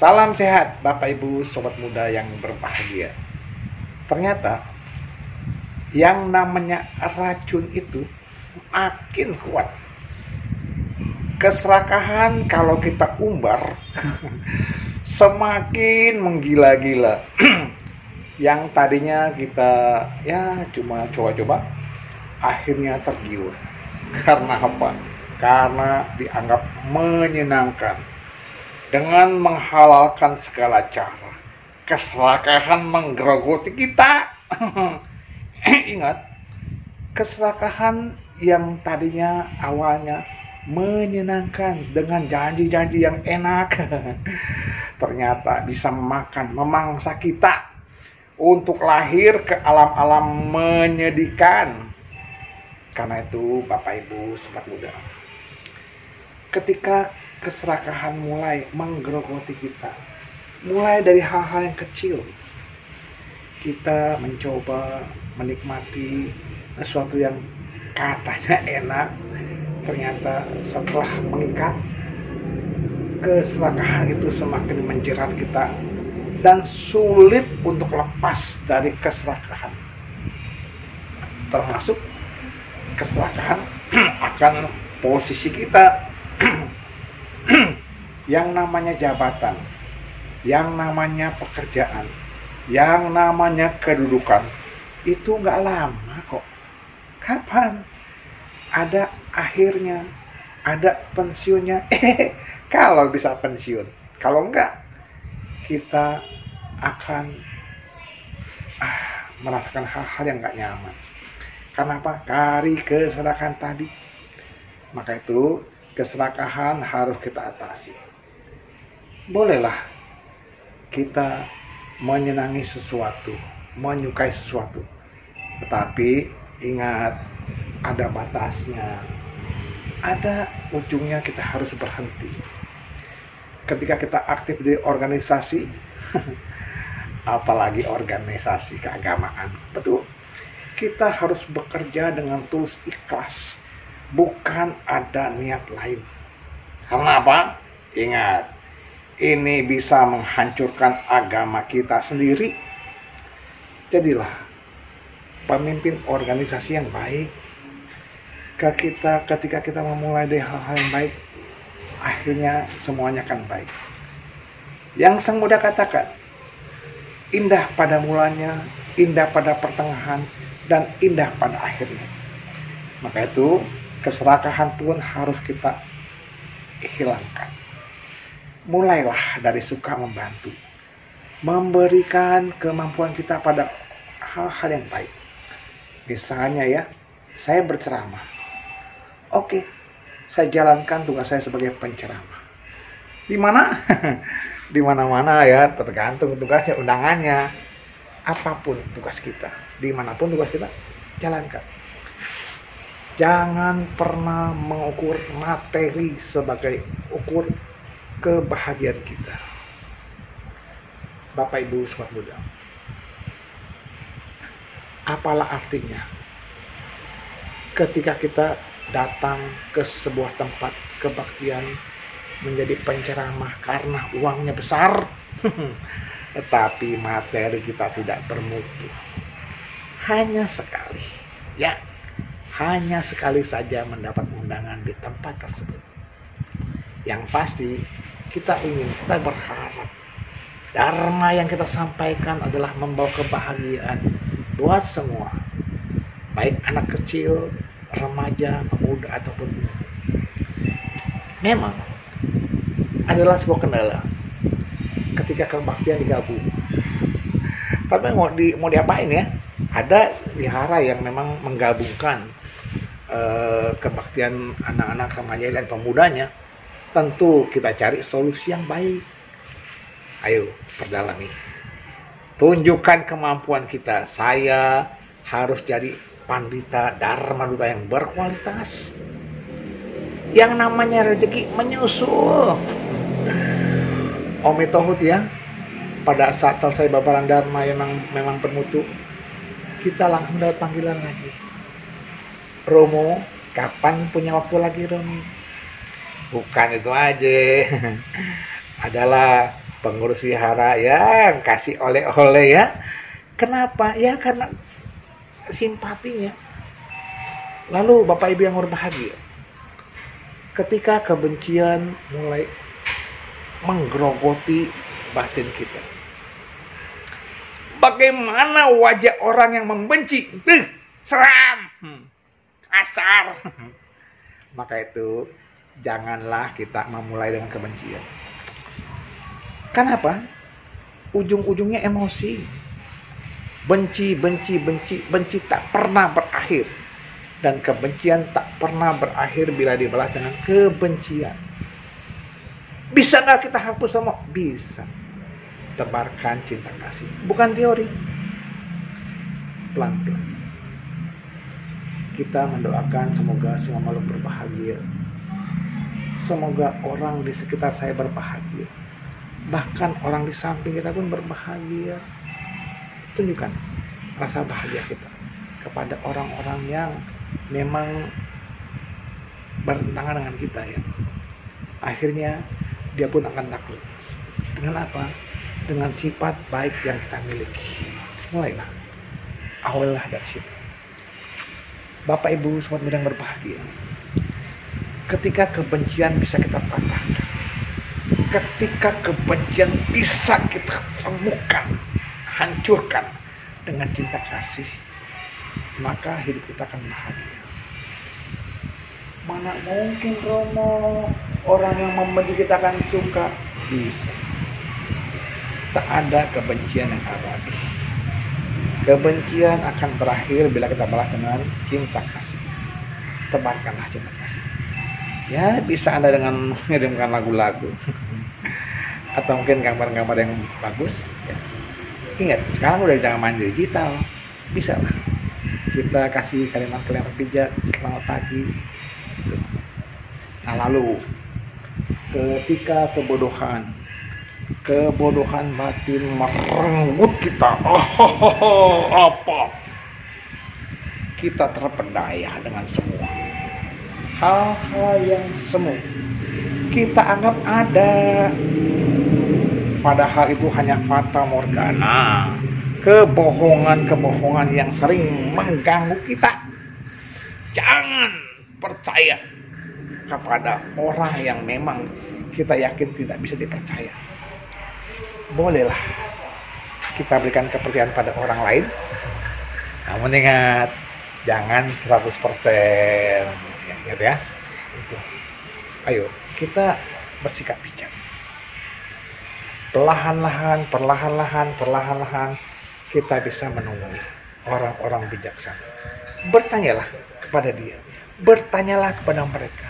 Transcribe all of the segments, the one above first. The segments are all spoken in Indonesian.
Salam sehat Bapak Ibu Sobat Muda yang berbahagia. Ternyata yang namanya racun itu makin kuat. Keserakahan kalau kita umbar semakin menggila-gila. Yang tadinya kita ya cuma coba-coba, akhirnya tergiur. Karena apa? Karena dianggap menyenangkan. Dengan menghalalkan segala cara, keserakahan menggerogoti kita. Ingat, keserakahan yang tadinya awalnya menyenangkan dengan janji-janji yang enak, ternyata bisa memakan, memangsa kita untuk lahir ke alam-alam menyedihkan. Karena itu Bapak Ibu Sobat Muda, ketika keserakahan mulai menggerogoti kita, mulai dari hal-hal yang kecil, kita mencoba menikmati sesuatu yang katanya enak, ternyata setelah mengikat, keserakahan itu semakin menjerat kita dan sulit untuk lepas dari keserakahan. Termasuk keserakahan akan posisi kita. Yang namanya jabatan, yang namanya pekerjaan, yang namanya kedudukan, itu nggak lama kok. Kapan? Ada akhirnya, ada pensiunnya. Kalau bisa pensiun, kalau enggak, kita akan merasakan hal-hal yang nggak nyaman. Kenapa? Dari keserakahan tadi. Maka itu keserakahan harus kita atasi. Bolehlah kita menyenangi sesuatu, menyukai sesuatu, tetapi ingat, ada batasnya, ada ujungnya. Kita harus berhenti. Ketika kita aktif di organisasi, apalagi organisasi keagamaan, betul, kita harus bekerja dengan tulus ikhlas, bukan ada niat lain. Karena apa? Ingat, ini bisa menghancurkan agama kita sendiri. Jadilah pemimpin organisasi yang baik. Ketika kita memulai dari hal-hal yang baik, akhirnya semuanya akan baik. Yang Sang Buddha katakan, indah pada mulanya, indah pada pertengahan, dan indah pada akhirnya. Maka itu keserakahan pun harus kita hilangkan. Mulailah dari suka membantu, memberikan kemampuan kita pada hal-hal yang baik. Misalnya ya, saya berceramah. Oke, saya jalankan tugas saya sebagai penceramah. Di mana? Di mana-mana ya, tergantung tugasnya, undangannya. Apapun tugas kita, dimanapun tugas kita, jalankan. Jangan pernah mengukur materi sebagai ukur kebahagiaan kita. Bapak Ibu Sobat Muda, apalah artinya ketika kita datang ke sebuah tempat kebaktian menjadi penceramah karena uangnya besar, tetapi materi kita tidak bermutu. Hanya sekali, ya, hanya sekali saja mendapat undangan di tempat tersebut. Yang pasti kita berharap dharma yang kita sampaikan adalah membawa kebahagiaan buat semua, baik anak kecil, remaja, pemuda ataupun memang adalah sebuah kendala ketika kebaktian digabung. Tapi mau diapain ya? Ada wihara yang memang menggabungkan kebaktian anak-anak, remaja dan pemudanya. Tentu kita cari solusi yang baik. Ayo perdalami, tunjukkan kemampuan kita. Saya harus jadi pandita dharma duta yang berkualitas. Yang namanya rezeki menyusul. Omi Tohut ya, pada saat selesai babaran dharma yang memang bermutu, kita langsung dapat panggilan lagi. Romo, kapan punya waktu lagi Romo? Bukan itu aja. Adalah pengurus wihara ya kasih oleh-oleh ya. Kenapa? Ya karena simpatinya. Lalu Bapak Ibu yang berbahagia, ketika kebencian mulai menggerogoti batin kita, bagaimana wajah orang yang membenci? Seram, kasar. Maka itu janganlah kita memulai dengan kebencian. Kenapa? Ujung-ujungnya emosi. Benci tak pernah berakhir. Dan kebencian tak pernah berakhir bila dibalas dengan kebencian. Bisa nggak kita hapus semua? Bisa. Tebarkan cinta kasih. Bukan teori. Pelan-pelan. Kita mendoakan semoga semua makhluk berbahagia. Semoga orang di sekitar saya berbahagia. Bahkan orang di samping kita pun berbahagia. Tunjukkan rasa bahagia kita kepada orang-orang yang memang bertentangan dengan kita ya. Akhirnya dia pun akan takluk. Dengan apa? Dengan sifat baik yang kita miliki. Mulailah. Awallah dari situ. Bapak Ibu sobat muda yang berbahagia. Ketika kebencian bisa kita patahkan. Ketika kebencian bisa kita temukan, hancurkan dengan cinta kasih, maka hidup kita akan bahagia. Mana mungkin Romo orang yang membenci kita akan suka? Bisa. Tak ada kebencian yang abadi. Kebencian akan berakhir bila kita balas dengan cinta kasih. Tebarkanlah cinta kasih. Ya bisa Anda dengan mengirimkan lagu-lagu atau mungkin gambar-gambar yang bagus ya. Ingat sekarang udah zaman digital, bisa lah kita kasih kalimat-kalimat bijak, selamat pagi gitu. Nah lalu ketika kebodohan batin merenggut kita, apa kita terpedaya dengan semua hal-hal yang semu kita anggap ada, padahal itu hanya fata morgana, kebohongan yang sering mengganggu kita. Jangan percaya kepada orang yang memang kita yakin tidak bisa dipercaya. Bolehlah kita berikan kepercayaan pada orang lain, namun ingat jangan 100%. Ingat ya. Itu. Ayo kita bersikap bijak. Perlahan-lahan kita bisa menemui orang-orang bijaksana. Bertanyalah kepada dia, bertanyalah kepada mereka.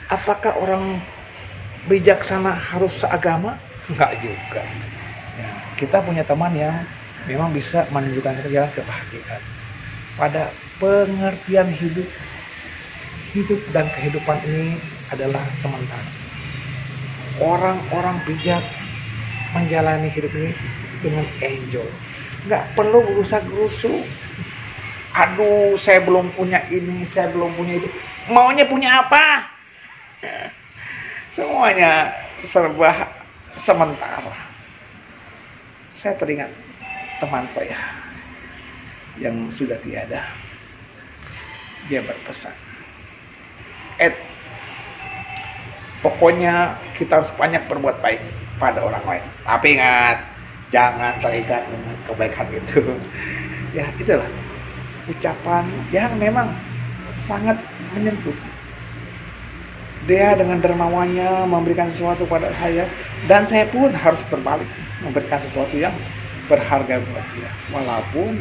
Apakah orang bijaksana harus seagama? Enggak juga. Ya, kita punya teman yang memang bisa menunjukkan jalan kebahagiaan pada pengertian hidup dan kehidupan ini adalah sementara. Orang-orang bijak menjalani hidup ini dengan enjoy, nggak perlu gerusa-gerusu. Aduh, saya belum punya ini, saya belum punya itu. Maunya punya apa? Semuanya serba sementara. Saya teringat teman saya yang sudah tiada. Dia berpesan, pokoknya kita harus banyak berbuat baik pada orang lain. Tapi ingat, jangan terikat dengan kebaikan itu. Ya, itulah ucapan yang memang sangat menyentuh. Dia dengan dermawannya memberikan sesuatu pada saya, dan saya pun harus berbalik memberikan sesuatu yang berharga buat dia. Walaupun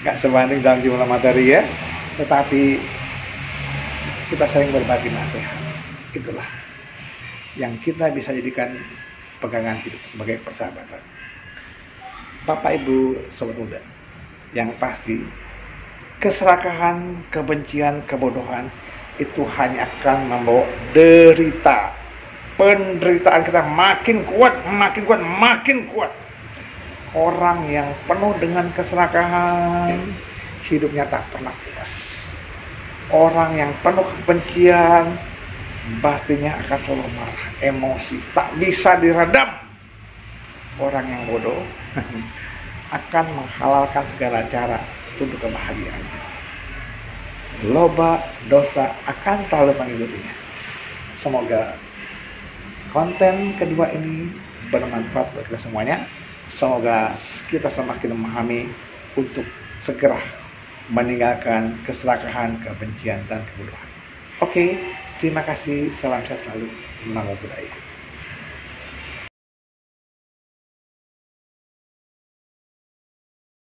nggak sebanding dalam jumlah materi ya, tetapi kita sering berbagi nasihat. Itulah yang kita bisa jadikan pegangan hidup sebagai persahabatan. Bapak Ibu sobat muda, yang pasti keserakahan, kebencian, kebodohan itu hanya akan membawa derita. Penderitaan kita makin kuat. Orang yang penuh dengan keserakahan, hidupnya tak pernah puas. Orang yang penuh kebencian, batinnya akan selalu marah, emosi, tak bisa diredam. Orang yang bodoh akan menghalalkan segala cara untuk kebahagiaan. Loba dosa akan selalu mengikutinya. Semoga konten kedua ini bermanfaat buat kita semuanya. Semoga kita semakin memahami untuk segera meninggalkan keserakahan, kebencian, dan kebodohan. Oke, terima kasih. Salam sehat selalu. Namo Buddhaya.